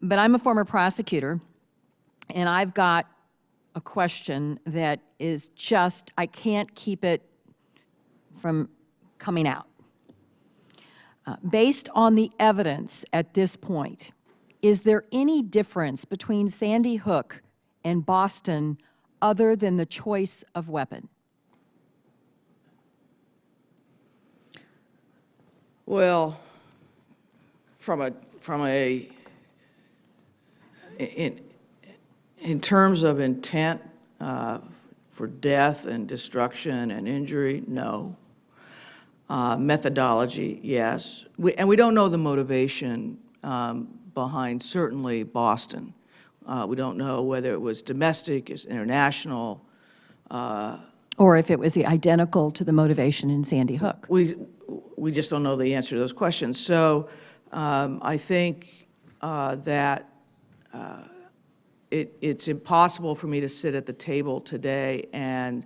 But I'm a former prosecutor, and I've got a question that is just, I can't keep it from coming out. Based on the evidence at this point, is there any difference between Sandy Hook and Boston other than the choice of weapon? Well, in terms of intent for death and destruction and injury, no. Methodology, yes. And we don't know the motivation behind certainly Boston. We don't know whether it was domestic, it's international. Or if it was identical to the motivation in Sandy Hook. We just don't know the answer to those questions. So I think that it's impossible for me to sit at the table today and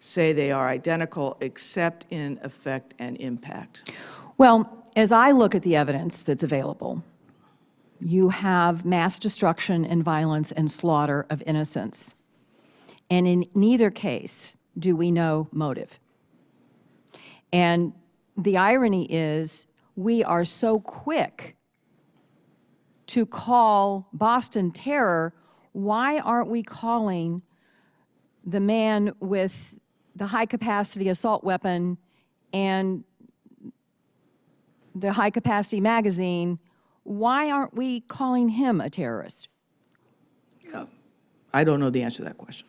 say they are identical except in effect and impact. Well, as I look at the evidence that's available, you have mass destruction and violence and slaughter of innocents. And in neither case do we know motive. And the irony is we are so quick to call Boston terror. Why aren't we calling the man with the high-capacity assault weapon and the high-capacity magazine? Why aren't we calling him a terrorist? Yeah, I don't know the answer to that question.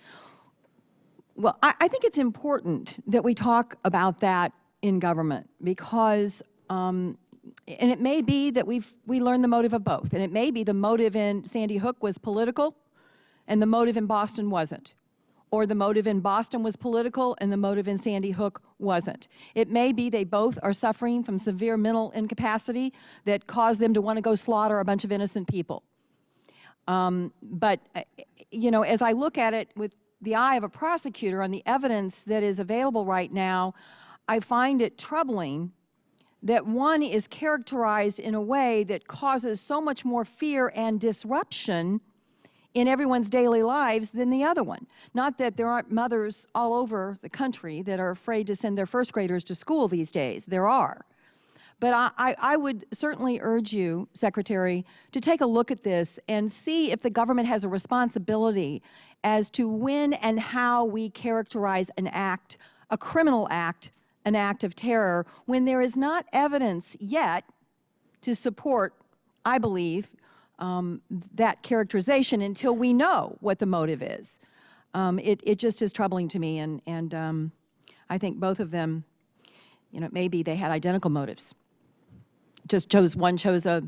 Well, I think it's important that we talk about that in government because, and it may be that we learned the motive of both, and it may be the motive in Sandy Hook was political and the motive in Boston wasn't, or the motive in Boston was political and the motive in Sandy Hook wasn't. It may be they both are suffering from severe mental incapacity that caused them to want to go slaughter a bunch of innocent people. But, you know, as I look at it with the eye of a prosecutor on the evidence that is available right now, I find it troubling that one is characterized in a way that causes so much more fear and disruption in everyone's daily lives than the other one. Not that there aren't mothers all over the country that are afraid to send their first graders to school these days. There are. But I would certainly urge you, Secretary, to take a look at this and see if the government has a responsibility as to when and how we characterize an act, a criminal act, an act of terror, when there is not evidence yet to support, I believe, that characterization until we know what the motive is. It just is troubling to me, and I think both of them, you know, maybe they had identical motives. One chose a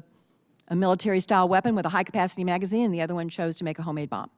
military-style weapon with a high-capacity magazine, and the other one chose to make a homemade bomb.